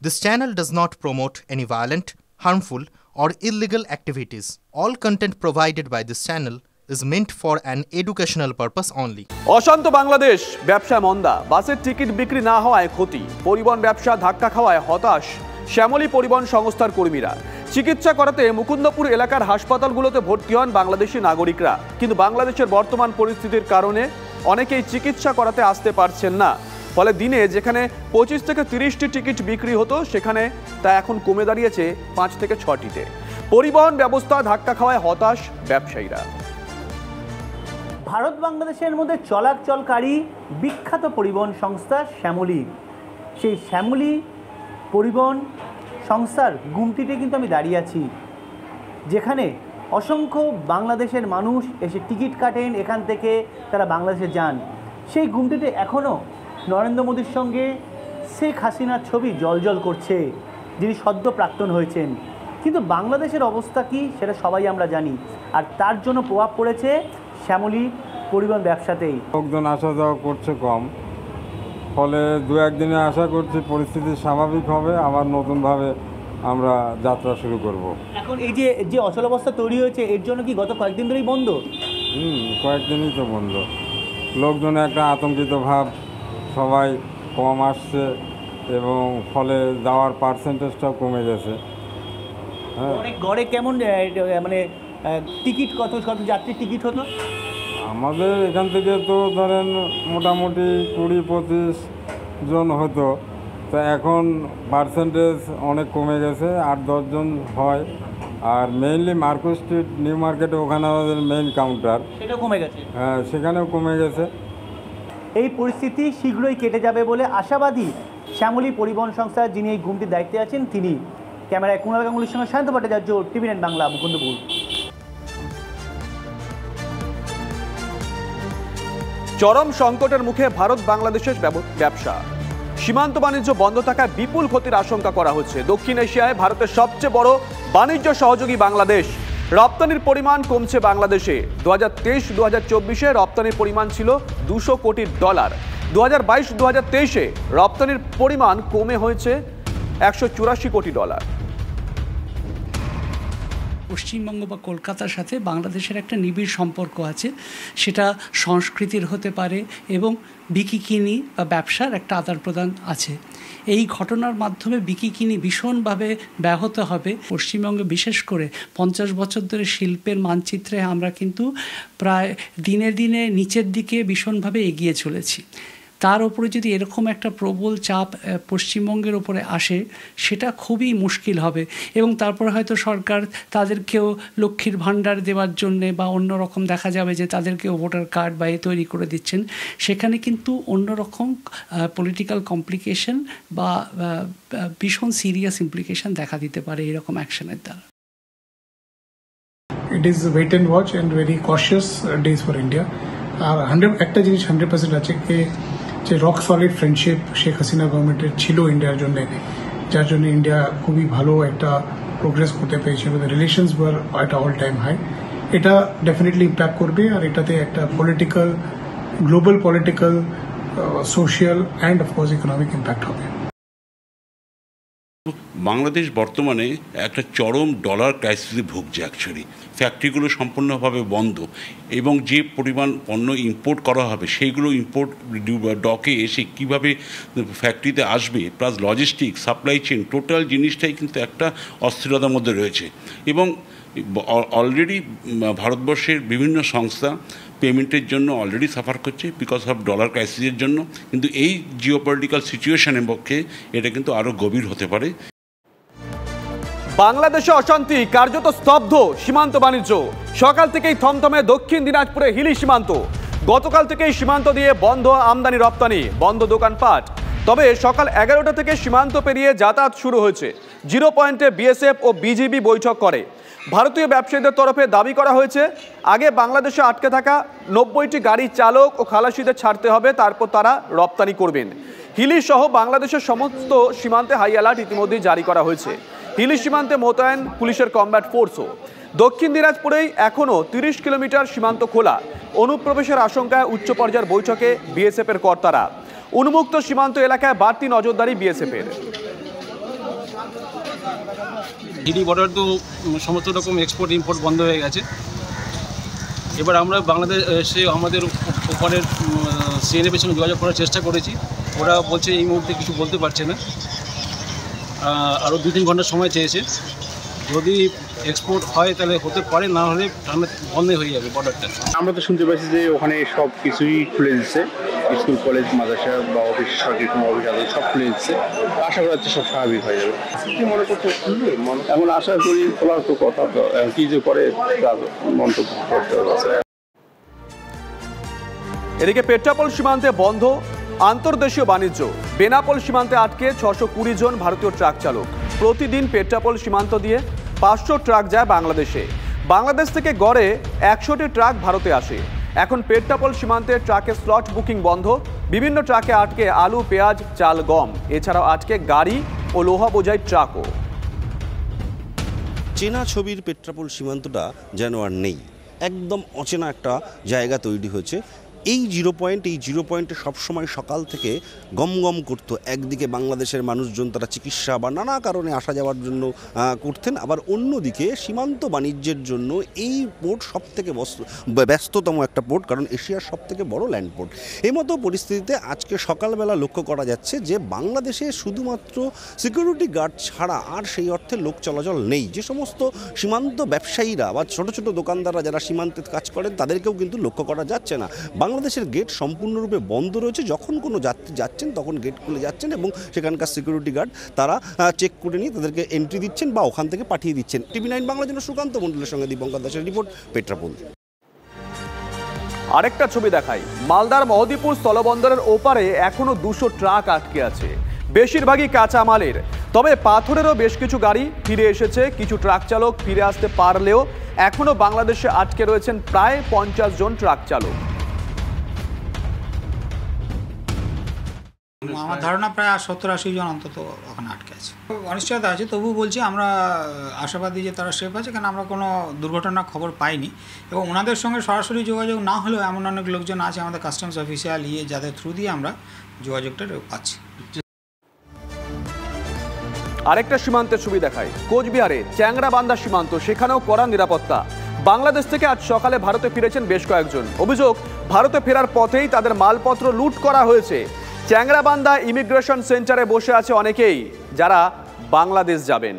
This channel does not promote any violent, harmful, or illegal activities. All content provided by this channel is meant for an educational purpose only. অশান্ত বাংলাদেশ, ব্যবসা মন্দা, বাসের ticket বিক্রি না হওয়ায় ক্ষতি, পরিবহন ব্যবসা ধাক্কা খাওয়ায় হতাশ শ্যামলী পরিবহন সংস্থার কর্মীরা। চিকিৎসা করাতে মুকুন্দপুর এলাকার হাসপাতালগুলোতে ভর্তি হন বাংলাদেশি নাগরিকরা, কিন্তু বাংলাদেশের বর্তমান পরিস্থিতির কারণে অনেকেই চিকিৎসা করাতে আসতে পারছেন না। ফলে দিনে যেখানে 25 থেকে 30টি টিকিট বিক্রি হতো সেখানে তা এখন কমে দাঁড়িয়েছে 5 থেকে 6টিতে। পরিবহন ব্যবস্থা ধাক্কা খাওয়ায় হতাশ ব্যবসায়ীরা। ভারত বাংলাদেশের মধ্যে চলাচলকারী বিখ্যাত পরিবহন সংস্থা শ্যামলী, সেই শ্যামলী পরিবহন সংস্থার গুমটিতে কিন্তু আমি দাঁড়িয়ে আছি, যেখানে অসংখ্য বাংলাদেশের মানুষ এসে টিকিট কাটেন, এখান থেকে তারা বাংলাদেশে যান। সেই গুমটিতে এখনও নরেন্দ্র মোদীর সঙ্গে শেখ হাসিনার ছবি জলজল করছে, যিনি সদ্য প্রাক্তন হয়েছেন। কিন্তু বাংলাদেশের অবস্থা কি সেটা সবাই আমরা জানি, আর তার জন্য প্রভাব পড়েছে শ্যামলী পরিবহন ব্যবসাতেই। লোকজন আসা যাওয়া করছে কম, ফলে দু একদিনে আশা করছি পরিস্থিতি স্বাভাবিক হবে, আবার নতুনভাবে আমরা যাত্রা শুরু করব। এখন এই যে অচলাবস্থা তৈরি হয়েছে, এর জন্য কি গত কয়েকদিন ধরেই বন্ধ? কয়েকদিনই তো বন্ধ। লোকজনে একটা আতঙ্কিত ভাব, সবাই কম আসছে এবং ফলে যাওয়ার পার্সেন্টেজটাও কমে গেছে। হ্যাঁ, গড়ে কেমন মানে টিকিট কত যাত্রীর টিকিট হতো? আমাদের এখান থেকে তো ধরেন মোটামুটি 20-25 জন হতো, তো এখন পার্সেন্টেজ অনেক কমে গেছে, 8-10 জন হয়। আর মেইনলি মার্কো স্ট্রিট নিউ মার্কেটে ওখানে আমাদের মেইন কাউন্টার, সেটাও কমে গেছে। হ্যাঁ, সেখানেও কমে গেছে। এই পরিস্থিতি শীঘ্রই কেটে যাবে বলে আশাবাদী শ্যামলী পরিবহন সংস্থার যিনি এই গুমটির দায়িত্বে আছেন তিনি। ক্যামেরায় কুণাল গাঙ্গুলির সঙ্গে শান্ত ভট্টাচার্য, টিভি9 বাংলা, মুকুন্দপুর। চরম সংকটের মুখে ভারত বাংলাদেশের ব্যবসা, সীমান্ত বাণিজ্য বন্ধ থাকায় বিপুল ক্ষতির আশঙ্কা করা হচ্ছে। দক্ষিণ এশিয়ায় ভারতের সবচেয়ে বড় বাণিজ্য সহযোগী বাংলাদেশ, রপ্তানির পরিমাণ কমছে বাংলাদেশে। 2023-2024-এ রপ্তানির পরিমাণ ছিল $200 কোটি। 2022-2023-এ রপ্তানির পরিমাণ কমে হয়েছে $184 কোটি। পশ্চিমবঙ্গ বা কলকাতার সাথে বাংলাদেশের একটা নিবিড় সম্পর্ক আছে, সেটা সংস্কৃতির হতে পারে এবং বিকিকিনি বা ব্যবসার একটা আদান প্রদান আছে। এই ঘটনার মাধ্যমে বিকিকিনি ভীষণভাবে ব্যাহত হবে। পশ্চিমবঙ্গে বিশেষ করে 50 বছর ধরে শিল্পের মানচিত্রে আমরা কিন্তু প্রায় দিনে দিনে নিচের দিকে ভীষণভাবে এগিয়ে চলেছি। তার উপরে যদি এরকম একটা প্রবল চাপ পশ্চিমবঙ্গের ওপরে আসে, সেটা খুবই মুশকিল হবে। এবং তারপরে হয়তো সরকার তাদেরকেও লক্ষ্মীর ভাণ্ডার দেওয়ার জন্যে বা অন্যরকম দেখা যাবে যে তাদেরকেও ভোটার কার্ড বা তৈরি করে দিচ্ছেন, সেখানে কিন্তু অন্যরকম পলিটিক্যাল কমপ্লিকেশন বা ভীষণ সিরিয়াস ইমপ্লিকেশন দেখা দিতে পারে এরকম অ্যাকশনের দ্বারা। It is wait and watch and very cautious days for India. আর একটা জিনিস 100% আছে যে rock solid friendship Sheikh Hasina গভর্নমেন্টের ছিল ইন্ডিয়ার জন্য, যার জন্য ইন্ডিয়া খুবই ভালো একটা প্রোগ্রেস করতে পেরেছিল। The relations were at all time high. এটা ডেফিনেটলি ইম্প্যাক্ট করবে, আর এটাতে একটা political, global political, social and of course economic impact হবে। বাংলাদেশ বর্তমানে একটা চরম ডলার ক্রাইসিসে ভুগছে। অ্যাকচুয়ালি ফ্যাক্টরিগুলো সম্পূর্ণভাবে বন্ধ এবং যে পরিমাণ পণ্য ইম্পোর্ট করা হবে সেইগুলো ইম্পোর্ট ডকে এসে কীভাবে ফ্যাক্টরিতে আসবে, plus logistic, supply chain, total জিনিসটাই কিন্তু একটা অস্থিরতার মধ্যে রয়েছে। এবং অলরেডি ভারতবর্ষের বিভিন্ন সংস্থা পেমেন্টের জন্য অলরেডি সাফার করছে বিকজ অফ ডলার ক্রাইসিসের জন্য, কিন্তু এই জিওপলিটিক্যাল সিচুয়েশনের পক্ষে এটা কিন্তু আরও গভীর হতে পারে। বাংলাদেশে অশান্তি, কার্যত স্তব্ধ সীমান্ত বাণিজ্য। সকাল থেকেই থমথমে দক্ষিণ দিনাজপুরে হিলি সীমান্ত। গতকাল থেকেই সীমান্ত দিয়ে বন্ধ আমদানি রপ্তানি, বন্ধ দোকানপাট। তবে সকাল 11টা থেকে সীমান্ত পেরিয়ে যাতায়াত শুরু হয়েছে। 0 পয়েন্টে বিএসএফ ও বিজিবি বৈঠক করে। ভারতীয় ব্যবসায়ীদের তরফে দাবি করা হয়েছে, আগে বাংলাদেশে আটকে থাকা 90টি গাড়ি চালক ও খালাসিদের ছাড়তে হবে, তারপর তারা রপ্তানি করবেন। হিলি সহ বাংলাদেশের সমস্ত সীমান্তে হাই অ্যালার্ট ইতিমধ্যেই জারি করা হয়েছে। হিলি সীমান্তে মোতায়েন পুলিশের কমব্যাট ফোর্সও। দক্ষিণ দিনাজপুরেই এখনও 30 কিলোমিটার সীমান্ত খোলা। অনুপ্রবেশের আশঙ্কায় উচ্চ পর্যায়ের বৈঠকে বিএসএফের কর্তারা। উন্মুক্ত সীমান্ত এলাকায় বাড়তি নজরদারি বিএসএফের। হিলি বর্ডার তো সমস্ত রকম এক্সপোর্ট ইম্পোর্ট বন্ধ হয়ে গেছে। এবার আমরা বাংলাদেশে আমাদের ওপারের সিএনএফের সঙ্গে যোগাযোগ করার চেষ্টা করেছি, ওরা বলছে এই মুহূর্তে কিছু বলতে পারছে না, আরও 2-3 ঘন্টা সময় চেয়েছে। যদি এক্সপোর্ট হয় তাহলে হতে পারে, না হলে বন্ধ হয়ে যাবে বর্ডারটা। আমরা তো শুনতে পাচ্ছি যে ওখানে সব কিছুই খুলে দিচ্ছে, স্কুল কলেজ মাদ্রাসা বা অফিস সরকারি কোনো অফিস আছে সব খুলে দিচ্ছে, আশা করা যাচ্ছে সব স্বাভাবিক হয়ে যাবে। কি মনে করছে খুলবে? এখন আশা করি খোলার তো কথা, কি যে করে মন্তব্য করতে হবে। এদিকে পেট্রাপোল সীমান্তে বন্ধ আন্তর্দেশীয় বাণিজ্য। বেনাপোল সীমান্তে আটকে 620 জন ভারতীয় ট্রাক চালক। প্রতিদিন পেট্রাপোল সীমান্ত দিয়ে 500 ট্রাক যায় বাংলাদেশে। বাংলাদেশ থেকে গড়ে 100টি ট্রাক ভারতে আসে। এখন পেট্রাপোল সীমান্তে ট্রাকের স্লট বুকিং বন্ধ। বিভিন্ন ট্রাকে আটকে আলু, পেঁয়াজ, চাল, গম, এছাড়াও আটকে গাড়ি ও লোহা বোঝাই ট্রাকও। চেনা ছবির পেট্রাপোল সীমান্তটা যেন আর নেই, একদম অচেনা একটা জায়গা তৈরি হয়েছে। এই জিরো পয়েন্টে সবসময় সকাল থেকে গম করতো। একদিকে বাংলাদেশের মানুষজন তারা চিকিৎসা বা নানা কারণে আসা যাওয়ার জন্য করতেন, আবার অন্যদিকে সীমান্ত বাণিজ্যের জন্য এই পোর্ট সবথেকে ব্যস্ততম একটা পোর্ট, কারণ এশিয়ার সবথেকে বড় ল্যান্ড পোর্ট। এই মতো পরিস্থিতিতে আজকে সকালবেলা লক্ষ্য করা যাচ্ছে যে বাংলাদেশে শুধুমাত্র সিকিউরিটি গার্ড ছাড়া আর সেই অর্থে লোক চলাচল নেই। যে সমস্ত সীমান্ত ব্যবসায়ীরা বা ছোট ছোট দোকানদাররা যারা সীমান্তে কাজ করেন তাদেরকেও কিন্তু লক্ষ্য করা যাচ্ছে না। বাংলাদেশের গেট সম্পূর্ণরূপে বন্ধ রয়েছে। যখন কোনো যাত্রী যাচ্ছেন তখন গেট খুলে যাচ্ছেন এবং সেখানকার সিকিউরিটি গার্ড তারা চেক করে নিয়ে তাদেরকে এন্ট্রি দিচ্ছেন বা ওখান থেকে পাঠিয়ে দিচ্ছেন। TV9 বাংলার জন্য সুকান্ত মণ্ডলের সঙ্গে দীপঙ্কর দাসের রিপোর্ট, পেট্রাপোল। আরেকটা ছবি দেখাই। মালদার মহদীপুর স্থলবন্দরের ওপারে এখনো 200 ট্রাক আটকে আছে, বেশিরভাগই কাঁচা মালের। তবে পাথরেরও বেশ কিছু গাড়ি ফিরে এসেছে। কিছু ট্রাক চালক ফিরে আসতে পারলেও এখনো বাংলাদেশে আটকে রয়েছেন প্রায় 50 জন ট্রাক চালক। আমার ধারণা প্রায় 70-80 জন অন্তত ওখানে আটকে আছে। অনিশ্চয়তা আছে, তবু বলছি আমরা আশাবাদী যে তারা সেফ আছে, কারণ আমরা কোনো দুর্ঘটনার খবর পাইনি এবং ওনাদের সঙ্গে সরাসরি যোগাযোগ না হলেও এমন অনেক লোকজন আছে আমাদের কাস্টমস অফিসিয়াল যাদের থ্রু দিয়ে আমরা যোগাযোগটা পাচ্ছি। আরেকটা সীমান্তের ছবি দেখায়। কোচবিহারে চ্যাংরাবান্ধা সীমান্ত, সেখানেও কড়া নিরাপত্তা। বাংলাদেশ থেকে আজ সকালে ভারতে ফিরেছেন বেশ কয়েকজন। অভিযোগ, ভারতে ফেরার পথেই তাদের মালপত্র লুট করা হয়েছে। চ্যাংরাবান্ধা ইমিগ্রেশন সেন্টারে বসে আছে অনেকেই যারা বাংলাদেশ যাবেন।